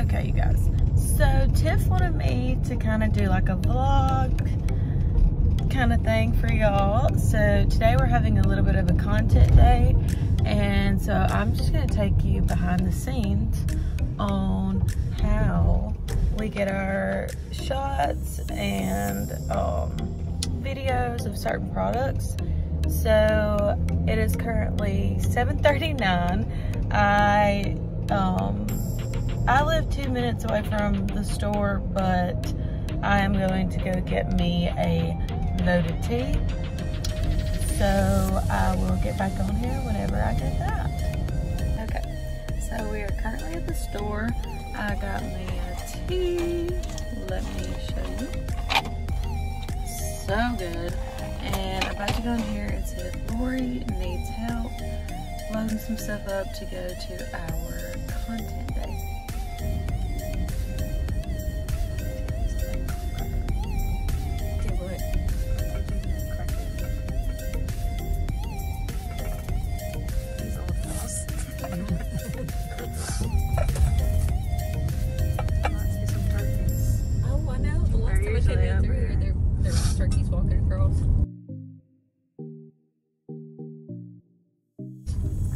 Okay, you guys. So Tiff wanted me to kind of do like a vlog kind of thing for y'all. So today we're having a little bit of a content day, and so I'm just gonna take you behind the scenes on how we get our shots and videos of certain products. So it is currently 7:39. I live 2 minutes away from the store, but I am going to go get me a loaded tea. So I will get back on here whenever I get that. Okay, so we are currently at the store. I got me a tea. Let me show you. So good. And I'm about to go in here and see if Lori needs help loading some stuff up to go to our content day. Turkeys walking across.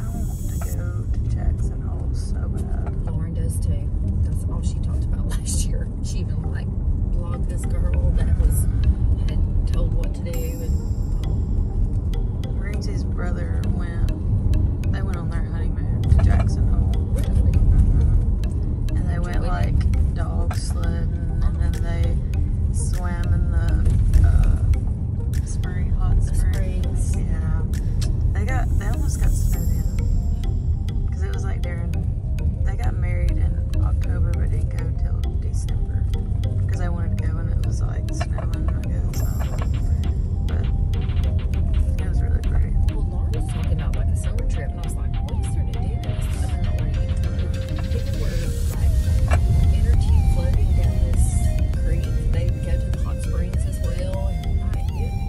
I want to go to Jackson Hole so bad. Lauren does too. That's all she talked about last year. She even like blogged this girl that had told what to do, and Rainsie's brother they went on their honeymoon to Jackson Hole. really, And they went like dog sledding, and then they swam in the hot springs. Yeah, they almost got snowed in because it was like they got married in October but didn't go till December because they wanted to go when it was like snowing, I guess. But it was really pretty. well, Lauren was talking about like a summer trip, and I was like, what is there to do in this summer already? People were like inner tube floating down this creek. They would go to the hot springs as well, and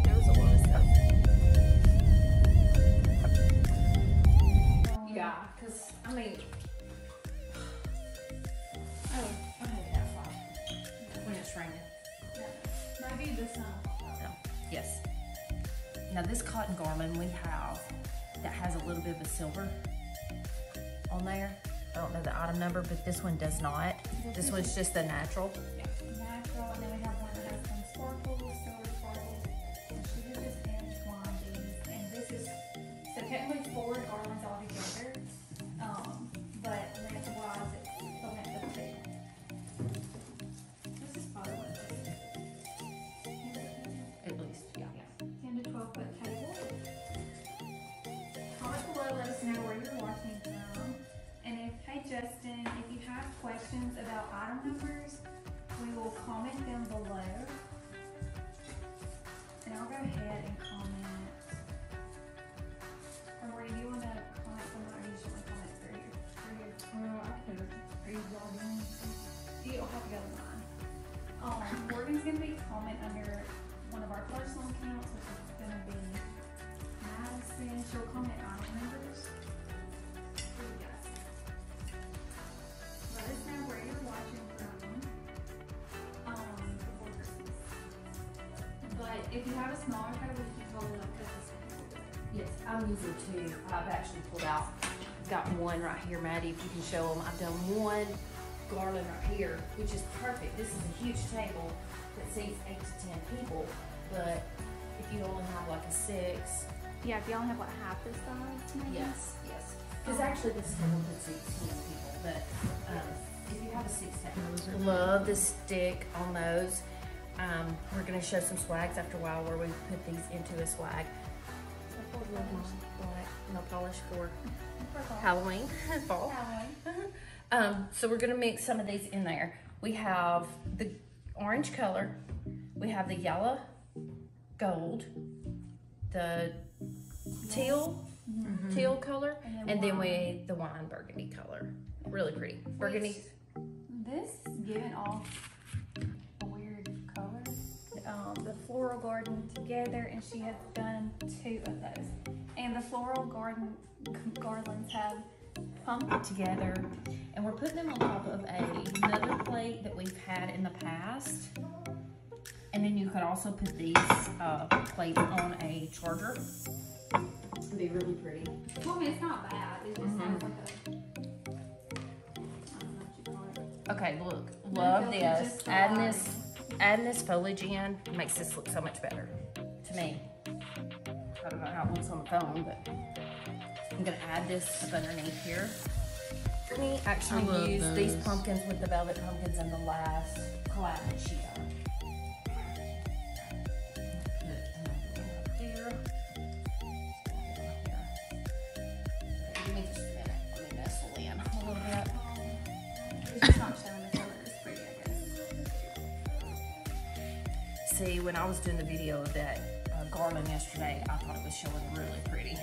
there was a lot of stuff. Yeah, because I mean, oh, I hate that fly when it's raining. Maybe the sun. No. Yes. Now this cotton garland we have that has a little bit of a silver on there. I don't know the item number, but this one does not. This one's just the natural. Yeah, natural, and then we have one that has some sparkles, silver sparkles. And she did this intertwined these, and this is, so technically 4 garlands all together, but lengthwise it's the length of 2. This is probably what it is. At least, yeah. 10 to 12 foot table. Comment below, let us know where you're watching from. And hey Justin, if you have questions about item numbers, we will comment them below. And I'll go ahead and comment. Or Marie, do you want to comment somewhere, or you just want to comment through here? Are you vlogging? You'll have to go to mine. Morgan's going to be comment under one of our personal accounts, which is going to be Madison. She'll comment item numbers. Here we go. Let us know where you're watching from before Christmas. But if you have a smaller code, we can totally cut this in. Yes, I'm using 2. I've actually pulled out, got one right here, Maddie, if you can show them. I've done one garland right here, which is perfect. This is a huge table that seats 8 to 10 people, but if you only have like a 6. Yeah, if you only have like half this size, maybe. Yes. Because actually this table could seat 10 people, but if you have a 6 table. Love the stick on those. We're going to show some swags after a while where we put these into a swag. Black nail polish for Halloween, fall. So we're gonna mix some of these in there. We have the orange color, we have the yellow, gold, the teal color, and then the wine burgundy color. Really pretty. Burgundy. This is giving off a weird color. The floral garden together, and she has done 2 of those. And the floral garden garlands have pumpkin together, and we're putting them on top of another plate that we've had in the past. And then you could also put these plates on a charger. It'd be really pretty. Well, I mean, it's not bad. It just sounds like a, I don't know what you call it. Okay, look, love this. Adding this foliage in makes this look so much better to me. I don't know how it looks on the phone, but I'm gonna add this up underneath here. We actually used these pumpkins with the velvet pumpkins in the last collab that she done. Give me just a minute. Let me nestle in a little bit. It's just not showing the color is pretty, I guess. See, when I was doing the video of that garland yesterday, I thought it was showing really pretty.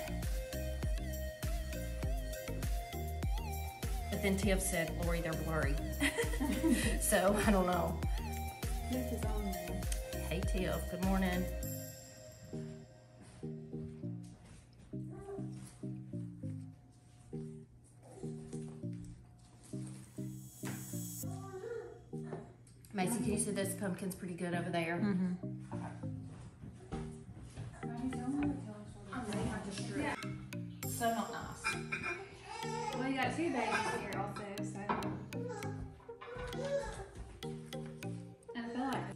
But then Tiff said, Lori, they're blurry. So, I don't know. Tiff is on there. Hey, Tiff, good morning. Macy, can you see this pumpkin's pretty good over there? Yeah. So not nice. Well, you got 2 babies here also, so. And I feel like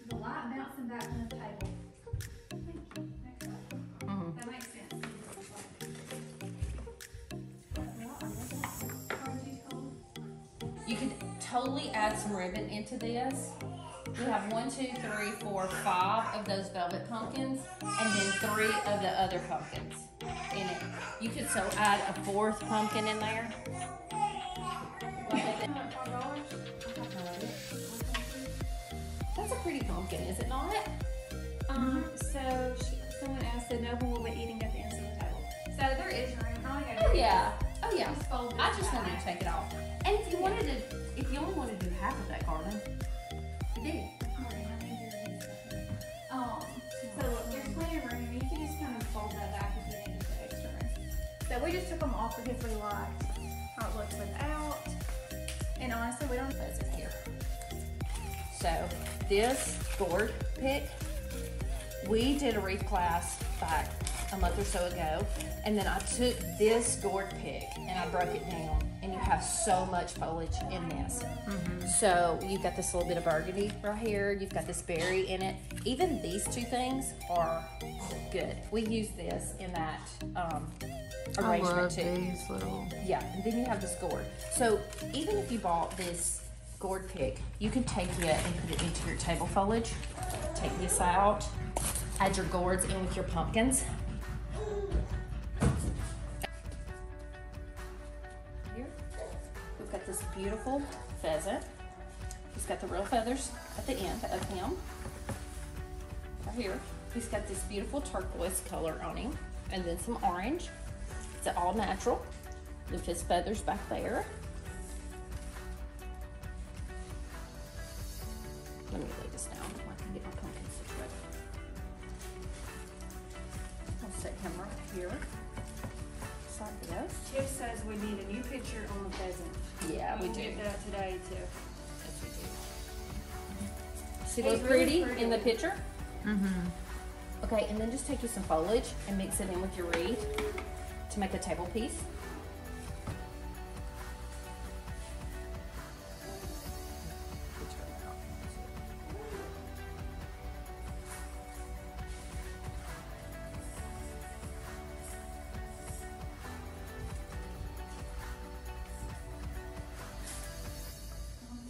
the light bouncing back from the table. Thank you. Excellent. That makes sense. You could totally add some ribbon into this. We have 1, 2, 3, 4, 5 of those velvet pumpkins, and then 3 of the other pumpkins in it. You could so add a 4th pumpkin in there. That's a pretty pumpkin, is it not? So someone asked that no one will be eating at the ends of the table. So there is room. All you gotta Oh do yeah. Oh yeah. is fold it I just back. wanted to take it off. And if you wanted to, if you only wanted to do half of that garland, you do. So look, there's plenty of room. You can just kind of fold that back if you need the extra room. So we just took them off because we liked how it looks without. And honestly, we don't That's it here. So this gourd pick, we did a wreath class back a month or so ago, and then I took this gourd pick and I broke it down, and you have so much foliage in this. So you've got this little bit of burgundy right here, you've got this berry in it. Even these 2 things are good. We use this in that arrangement too. These little. Yeah, and then you have this gourd. So even if you bought this gourd pick, you can take it and put it into your table foliage. Take this out, add your gourds in with your pumpkins. Here, we've got this beautiful pheasant. He's got the real feathers at the end of him. Right here, he's got this beautiful turquoise color on him, and then some orange. It's all natural with his feathers back there. Let me lay this down so I can get my pumpkin situated. I'll set him right here. Just like this. Tiff says we need a new picture on the pheasant. Yeah, we We'll do. get that today too. Yes, we do. See, look really pretty in the picture? Okay, and then just take you some foliage and mix it in with your wreath to make a table piece.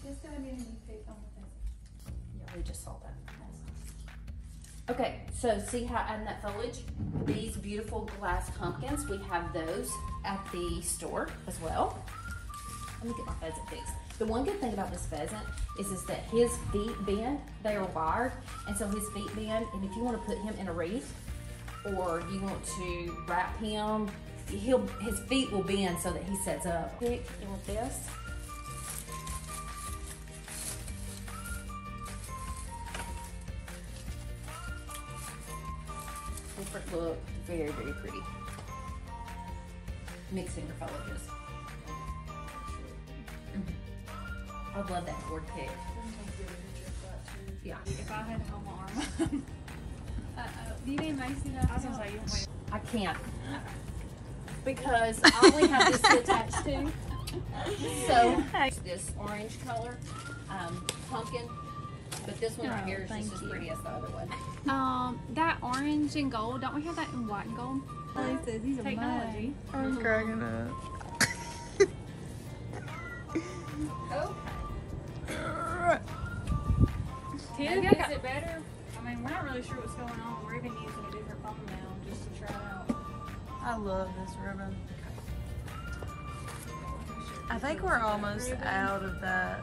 Tiff's gonna be a new pick on the pheasant. Yeah, we just saw that. Okay, so see how adding that foliage? These beautiful glass pumpkins, we have those at the store as well. Let me get my pheasant fixed. The one good thing about this pheasant is that his feet bend, they are wired, and so his feet bend, and if you want to put him in a wreath, or you want to wrap him, his feet will bend so that he sets up. Pick in with this. Different look, very, very pretty. mixing your foliages. I love that board pick. Yeah. If I had a home arm. Do you need Macy to? I was gonna say you wait. I can't. Because I only have this to attach to. So, this orange color, pumpkin. But this one right here is just as pretty as the other one. That orange and gold, don't we have that in white and gold? Oh, he says he's a technology. I'm cracking up. Okay. Tim, is it better? I mean, we're not really sure what's going on. We're even using a different phone now just to try it out. I love this ribbon. I think we're almost out of that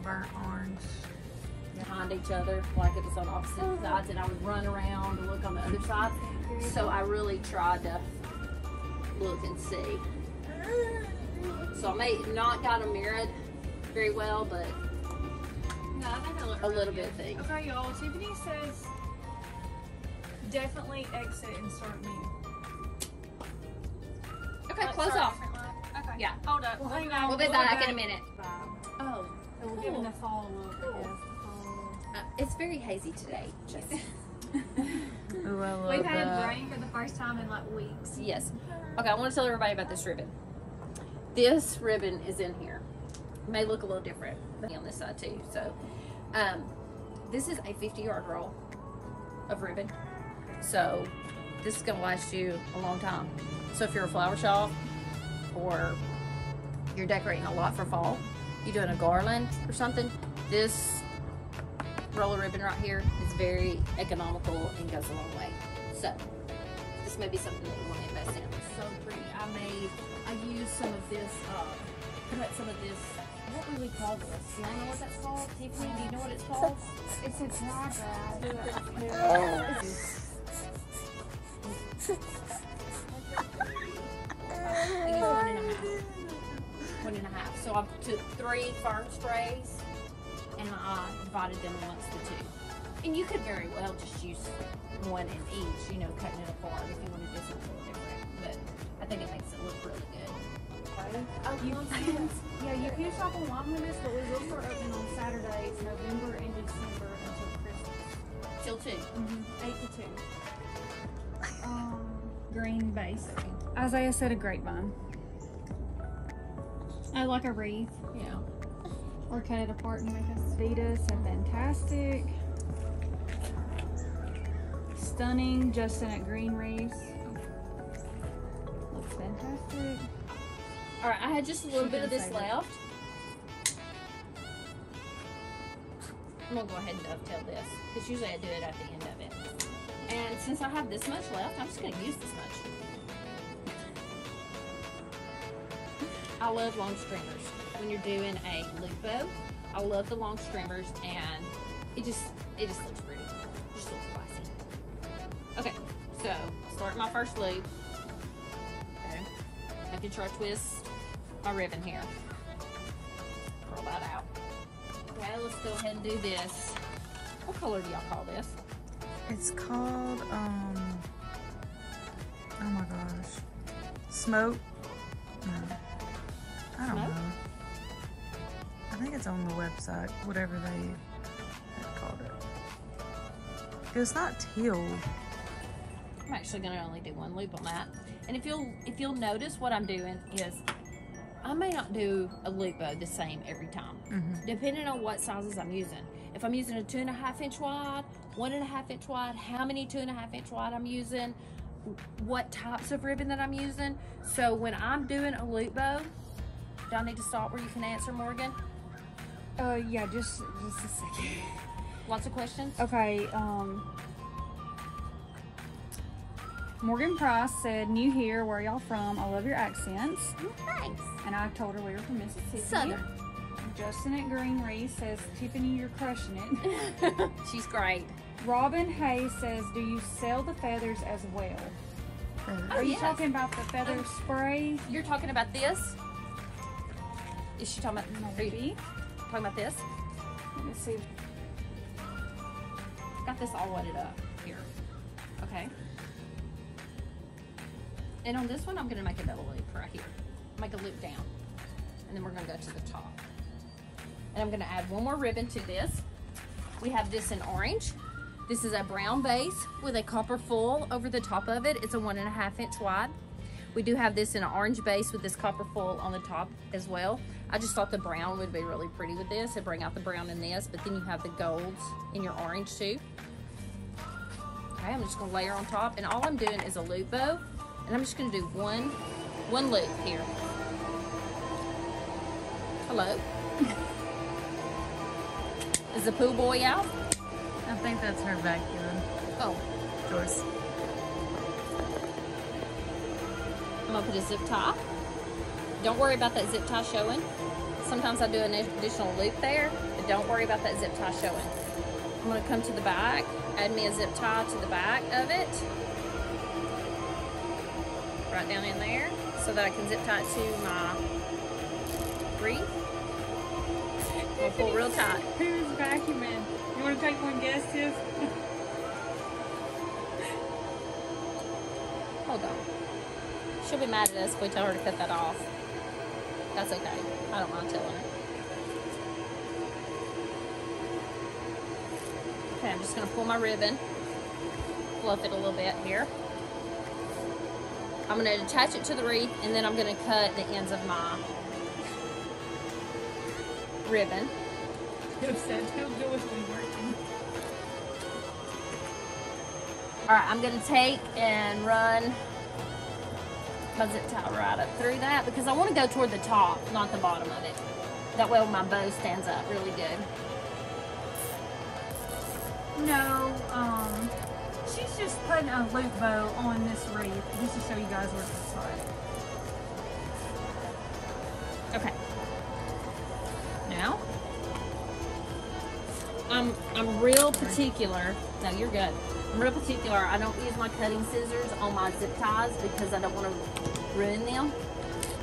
burnt orange. Behind each other, like it was on opposite sides, and I would run around and look on the other side. So I really tried to look and see. So I may not got them mirrored very well, but No, I think I look a really little good. bit thick. Okay, y'all. Tiffany says definitely exit and start new. Okay, Like, close start off. different look. Okay. Yeah. Hold up. Hang on. We'll be back in a minute. Oh, so we're giving the fall look, I guess. It's very hazy today. Just Ooh, I love We've had that. rain for the first time in like weeks. yes. Okay, I want to tell everybody about this ribbon. This ribbon is in here. It may look a little different on this side too. So, this is a 50-yard roll of ribbon. So, this is gonna last you a long time. So, if you're a flower shop or you're decorating a lot for fall, you're doing a garland or something, this roll of ribbon right here is very economical and goes a long way. So, this may be something that you want to invest in. So pretty. I used some of this, cut some of this, what would we call this? Do you know what that's called? Tiffany, do you know what it's called? It's a dry I use 1.5. 1.5. So I took 3 fern sprays and I divided them amongst the 2. And you could very well just use 1 in each, you know, cutting it apart if you want to do something a little different. But I think it makes it look really good. Yeah, you can shop online with this, but we will start opening on Saturdays, November and December until Christmas. Till 2. 8 to 2. Green base. Isaiah said a grapevine. I like a wreath. Yeah. Or cut it apart and make a Vita. So fantastic. Stunning. Justin at green wreaths. Looks fantastic. All right, I had just a little bit of this left. I'm gonna go ahead and dovetail this because usually I do it at the end of it. And since I have this much left, I'm just gonna use this much. I love long streamers. When you're doing a loop bow, I love the long streamers, and it just looks pretty. It just looks classy. Okay, so start my first loop. Okay, making sure I twist my ribbon here. Curl that out. Okay, let's go ahead and do this. What color do y'all call this? It's called, oh my gosh. Smoke? No. I don't Smoke? know. I think it's on the website, whatever they had called it. It's not teal. I'm actually gonna only do 1 loop on that. And if you'll notice what I'm doing is I may not do a loop bow the same every time, depending on what sizes I'm using. If I'm using a 2.5 inch wide, 1.5 inch wide, how many 2.5 inch wide I'm using, what types of ribbon that I'm using. So when I'm doing a loop bow, do I need to stop where you can answer, Morgan? Yeah, just a second. Lots of questions? Okay, Morgan Price said, new here, where y'all from? I love your accents. Thanks. And I told her we were from Mississippi. Southern. Justin at Green Reese says, Tiffany, you're crushing it. She's great. Robin Hayes says, do you sell the feathers as well? Are you yes. talking about the feather spray? You're talking about this? Is she talking about, Maybe. talking about this? Let me see. Got this all wetted up here. Okay. And on this one, I'm gonna make a double loop right here. Make a loop down. And then we're gonna go to the top. And I'm gonna add one more ribbon to this. We have this in orange. This is a brown base with a copper foil over the top of it. It's a 1.5 inch wide. We do have this in an orange base with this copper foil on the top as well. I just thought the brown would be really pretty with this. It'd bring out the brown in this, but then you have the golds in your orange too. Okay, I'm just gonna layer on top, and all I'm doing is a loop bow, and I'm just gonna do one loop here. Hello. Is the pool boy out? I think that's her vacuum. Oh. Joyce. I'm gonna put a zip tie. Don't worry about that zip tie showing. Sometimes I do an additional loop there, but don't worry about that zip tie showing. I'm gonna come to the back, add me a zip tie to the back of it. Right down in there, so that I can zip tie it to my wreath. I'm gonna pull real tight. Who's vacuuming? You want to take one guess, Tiff? Hold on. She'll be mad at us if we tell her to cut that off. That's okay. I don't mind telling her. Okay, I'm just gonna pull my ribbon, fluff it a little bit here. I'm gonna attach it to the wreath, and then I'm gonna cut the ends of my ribbon. Tiff said he'll do it when working. All right, I'm gonna take and run my zip tie right up through that because I want to go toward the top, not the bottom of it. That way my bow stands up really good. No, she's just putting a loop bow on this wreath just to show you guys where it's at. Okay. Now, I'm real particular. No, you're good. I'm real particular. I don't use my cutting scissors on my zip ties because I don't want to ruin them.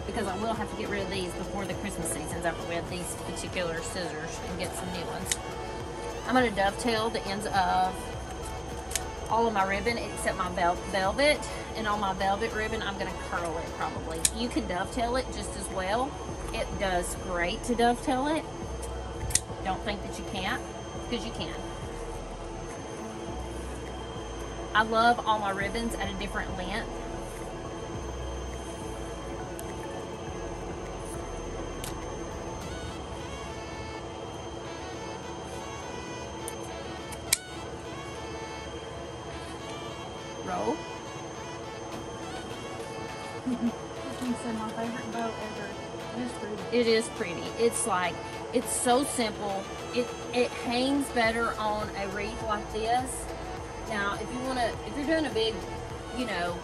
Because I will have to get rid of these before the Christmas season's over with, these particular scissors, and get some new ones. I'm going to dovetail the ends of all of my ribbon except my velvet. And on my velvet ribbon, I'm going to curl it probably. You can dovetail it just as well. It does great to dovetail it. Don't think that you can't, because you can. I love all my ribbons at a different length. Roll. You said my favorite bow ever. It is pretty. It is pretty. It's like, it's so simple. It hangs better on a wreath like this. Now, if you're doing a big, you know,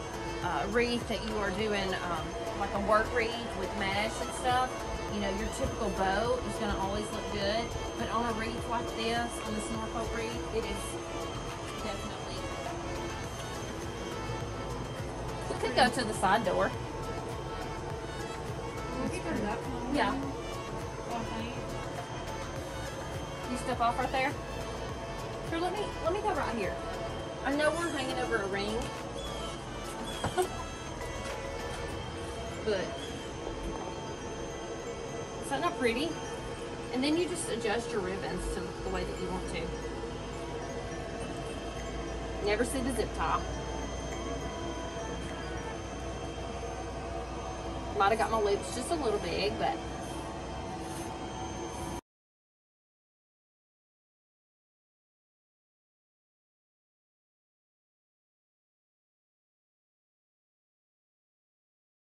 wreath that you are doing like a work wreath with mesh and stuff, you know, your typical bow is going to always look good. But on a wreath like this, on this Norfolk wreath, it is definitely. We could go to the side door. Yeah. You step off right there. Here, let me go right here. I know we're hanging over a ring, but is that not pretty? And then you just adjust your ribbons to the way that you want to. Never see the zip tie. Might have got my loops just a little big, but